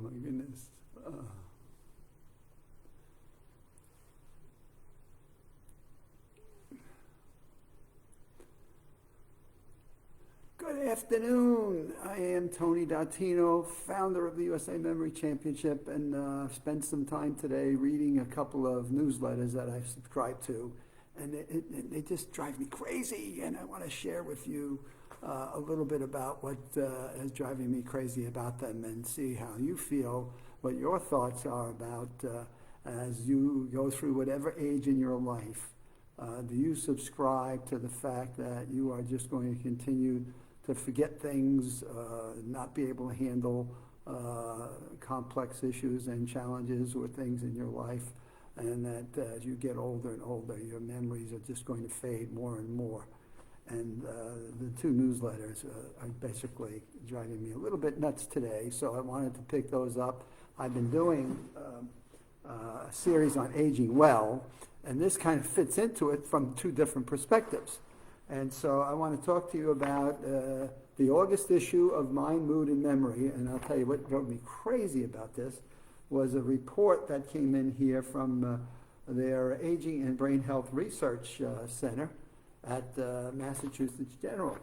my goodness. Good afternoon. I am Tony Dattino, founder of the USA Memory Championship, and I've spent some time today reading a couple of newsletters that I've subscribed to, and they just drive me crazy, and I want to share with you a little bit about what is driving me crazy about them and see how you feel, what your thoughts are about as you go through whatever age in your life. Do you subscribe to the fact that you are just going to continue to forget things, not be able to handle complex issues and challenges or things in your life, and that as you get older and older, your memories are just going to fade more and more? And the two newsletters are basically driving me a little bit nuts today, so I wanted to pick those up. I've been doing a series on aging well, and this kind of fits into it from two different perspectives. And so I want to talk to you about the August issue of Mind, Mood, and Memory. And I'll tell you what drove me crazy about this was a report that came in here from their Aging and Brain Health Research Center at Massachusetts General.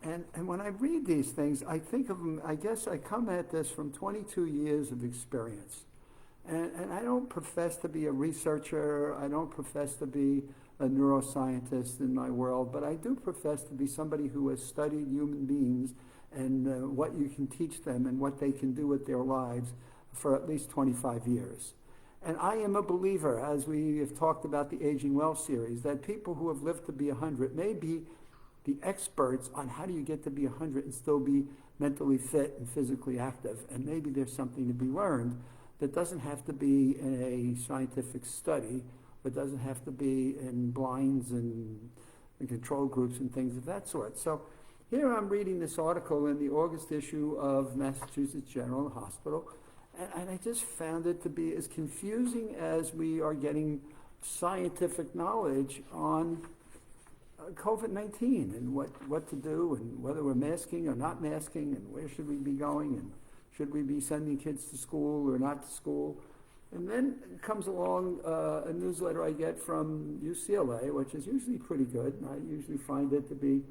And when I read these things, I think of them, I guess I come at this from 22 years of experience. And I don't profess to be a researcher. I don't profess to be a neuroscientist in my world, but I do profess to be somebody who has studied human beings and what you can teach them and what they can do with their lives for at least 25 years. And I am a believer, as we have talked about the Aging Well series, that people who have lived to be 100 may be the experts on how do you get to be 100 and still be mentally fit and physically active. And maybe there's something to be learned that doesn't have to be in a scientific study, but doesn't have to be in blinds and control groups and things of that sort. So here I'm reading this article in the August issue of Massachusetts General Hospital, and I just found it to be as confusing as we are getting scientific knowledge on COVID-19 and what to do and whether we're masking or not masking and where should we be going and should we be sending kids to school or not to school. And then comes along a newsletter I get from UCLA, which is usually pretty good. I usually find it to be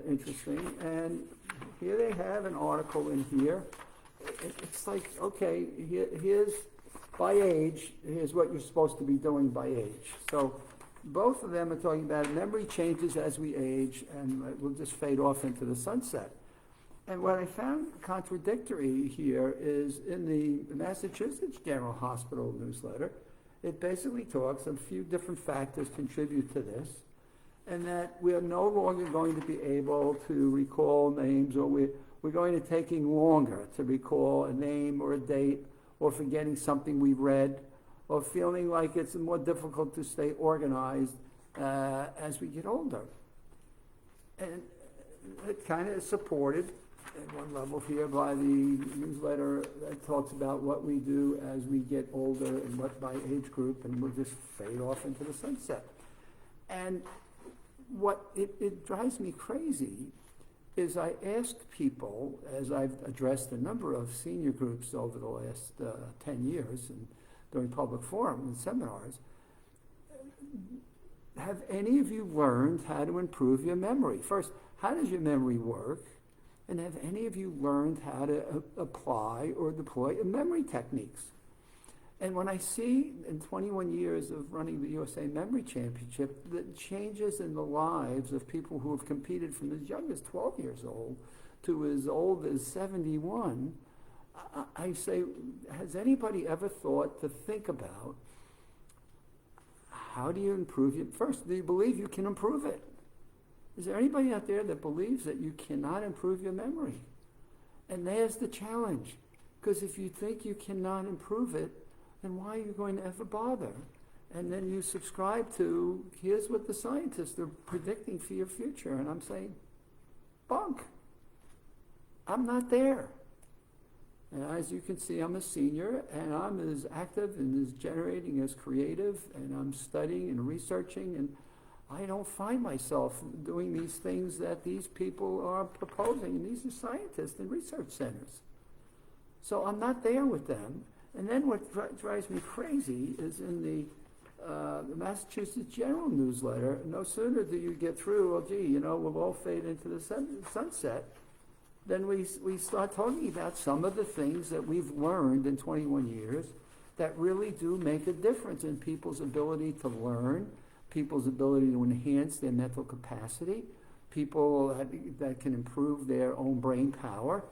interesting. And here they have an article in here. It's like, okay, here's by age, here's what you're supposed to be doing by age. So both of them are talking about memory changes as we age, and it will just fade off into the sunset. And what I found contradictory here is in the Massachusetts General Hospital newsletter, it basically talks a few different factors contribute to this, and that we are no longer going to be able to recall names, or we're going to taking longer to recall a name or a date, or forgetting something we read, or feeling like it's more difficult to stay organized as we get older. And it kind of is supported at one level here by the newsletter that talks about what we do as we get older and what by age group, and we'll just fade off into the sunset. And what it drives me crazy is I ask people, as I've addressed a number of senior groups over the last 10 years and during public forum and seminars, have any of you learned how to improve your memory? First, how does your memory work? And have any of you learned how to apply or deploy memory techniques? And when I see in 21 years of running the USA Memory Championship, the changes in the lives of people who have competed from as young as 12 years old to as old as 71, I say, has anybody ever thought to think about how do you improve it? First, do you believe you can improve it? Is there anybody out there that believes that you cannot improve your memory? And there's the challenge. Because if you think you cannot improve it, then why are you going to ever bother? And then you subscribe to, here's what the scientists are predicting for your future. And I'm saying, bunk. I'm not there. And as you can see, I'm a senior, and I'm as active and as generating as creative, and I'm studying and researching, and I don't find myself doing these things that these people are proposing, and these are scientists and research centers. So I'm not there with them. And then what drives me crazy is in the Massachusetts General newsletter, no sooner do you get through, well, gee, we'll all fade into the sunset, then we start talking about some of the things that we've learned in 21 years that really do make a difference in people's ability to learn, people's ability to enhance their mental capacity, people that can improve their own brain power.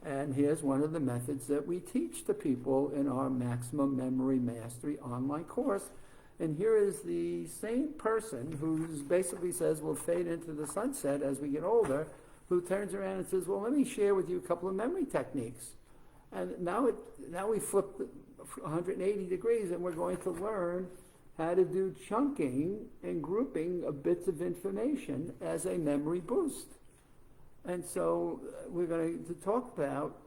And here's one of the methods that we teach to people in our Maximum Memory Mastery online course. And here is the same person who basically says we'll fade into the sunset as we get older, who turns around and says, well, let me share with you a couple of memory techniques. And now we flip 180 degrees, and we're going to learn how to do chunking and grouping of bits of information as a memory boost. And so we're going to talk about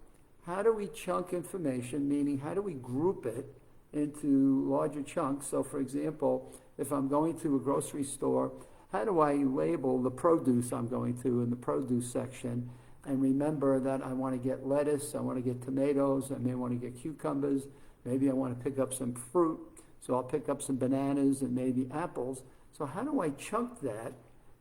how do we chunk information, meaning how do we group it into larger chunks. So for example, if I'm going to a grocery store, how do I label the produce I'm going to in the produce section and remember that I want to get lettuce, I want to get tomatoes, I may want to get cucumbers, maybe I want to pick up some fruit, so I'll pick up some bananas and maybe apples. So how do I chunk that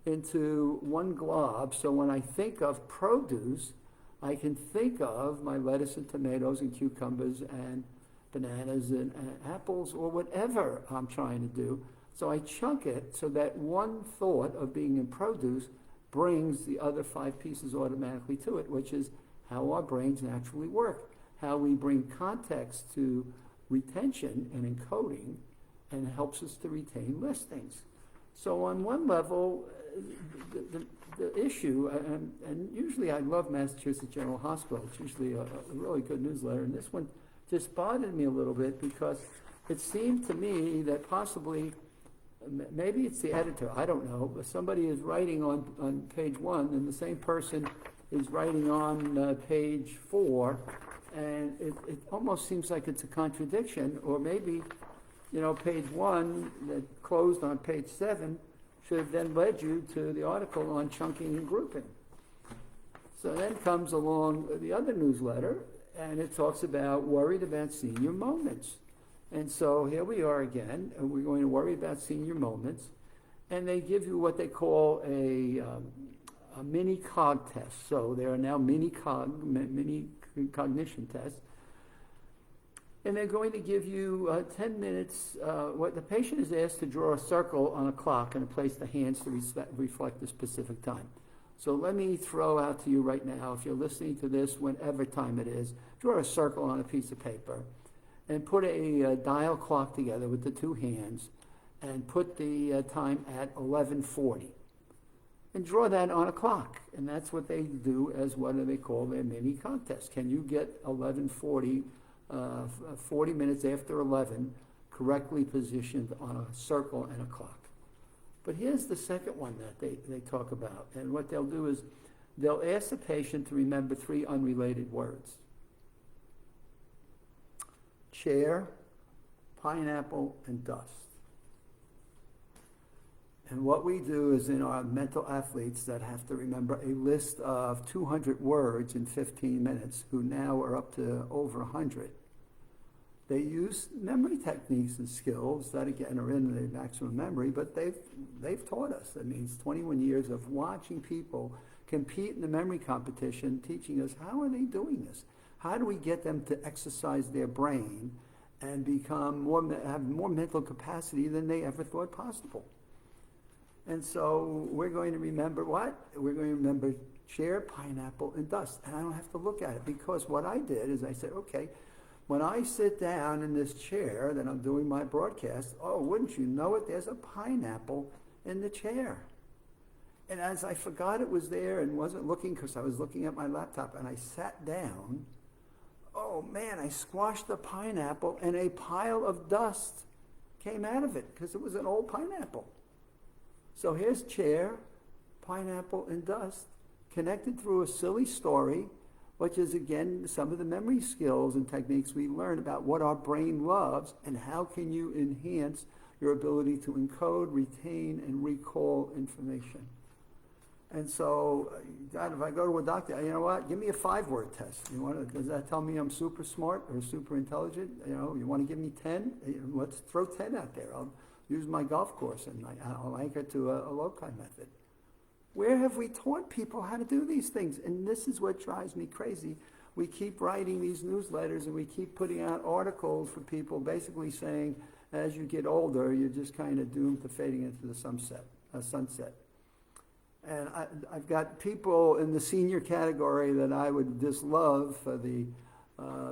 into one glob, so when I think of produce, I can think of my lettuce and tomatoes and cucumbers and bananas and apples or whatever I'm trying to do. So I chunk it so that one thought of being in produce brings the other 5 pieces automatically to it, which is how our brains naturally work, how we bring context to retention and encoding, and helps us to retain listings. So on one level, the issue, and usually I love Massachusetts General Hospital, it's usually a really good newsletter, and this one just bothered me a little bit because it seemed to me that possibly, maybe it's the editor, I don't know, but somebody is writing on page 1 and the same person is writing on page 4, and it almost seems like it's a contradiction, or maybe, page 1 that closed on page 7 should have then led you to the article on chunking and grouping. So then comes along the other newsletter, and it talks about worried about senior moments. And so here we are again, and we're going to worry about senior moments. And they give you what they call a mini Cog test. So there are now mini cognition tests. And they're going to give you 10 minutes. What the patient is asked to draw a circle on a clock and place the hands to reflect a specific time. So let me throw out to you right now, if you're listening to this, whenever time it is, draw a circle on a piece of paper and put a dial clock together with the 2 hands and put the time at 11:40. And draw that on a clock. And that's what they do as what they call their mini contest. Can you get 11:40, 40 minutes after 11, correctly positioned on a circle and a clock? But here's the second one that they talk about. And what they'll do is they'll ask the patient to remember 3 unrelated words: chair, pineapple, and dust. And what we do is in our mental athletes that have to remember a list of 200 words in 15 minutes, who now are up to over 100, they use memory techniques and skills that, again, are in the maximum memory, but they've taught us. That means 21 years of watching people compete in the memory competition, teaching us, how are they doing this? How do we get them to exercise their brain and have more mental capacity than they ever thought possible? And so we're going to remember what? We're going to remember chair, pineapple, and dust. And I don't have to look at it, because what I did is I said, okay, when I sit down in this chair that I'm doing my broadcast, oh, wouldn't you know it, there's a pineapple in the chair. And as I forgot it was there and wasn't looking, because I was looking at my laptop, and I sat down, oh man, I squashed the pineapple and a pile of dust came out of it because it was an old pineapple. So here's chair, pineapple, and dust connected through a silly story, which is, again, some of the memory skills and techniques we learn about what our brain loves and how can you enhance your ability to encode, retain, and recall information. And so, God, if I go to a doctor, you know what? Give me a 5-word test. Does that tell me I'm super smart or super intelligent? You want to give me 10? Let's throw 10 out there. I'll use my golf course and I'll anchor to a loci method. Where have we taught people how to do these things? And this is what drives me crazy. We keep writing these newsletters and we keep putting out articles for people basically saying, as you get older, you're just kind of doomed to fading into the sunset. And I've got people in the senior category that I would just love for the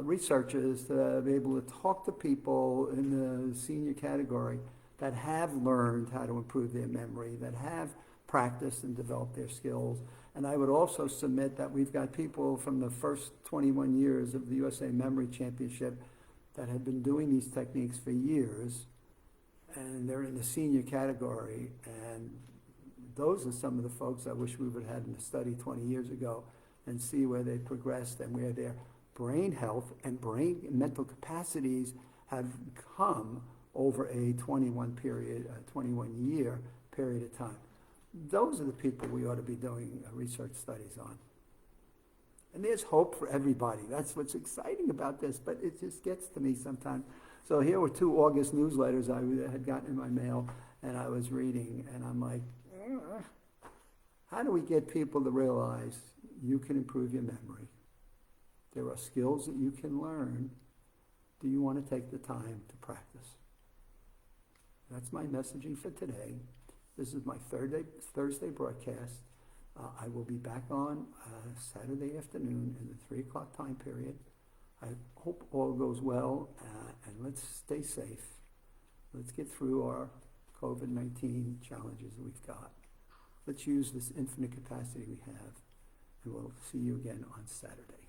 researchers to be able to talk to people in the senior category that have learned how to improve their memory, that have practiced and developed their skills. And I would also submit that we've got people from the first 21 years of the USA Memory Championship that have been doing these techniques for years, and they're in the senior category. And those are some of the folks I wish we would have had in the study 20 years ago and see where they progressed and where their brain health and brain and mental capacities have come over a 21-year period of time. Those are the people we ought to be doing research studies on. And there's hope for everybody. That's what's exciting about this, but it just gets to me sometimes. So here were 2 August newsletters I had gotten in my mail, and I was reading, and I'm like, how do we get people to realize you can improve your memory? There are skills that you can learn. Do you want to take the time to practice? That's my messaging for today. This is my Thursday broadcast. I will be back on Saturday afternoon in the 3 o'clock time period. I hope all goes well, and let's stay safe. Let's get through our COVID-19 challenges that we've got. Let's use this infinite capacity we have, and we'll see you again on Saturday.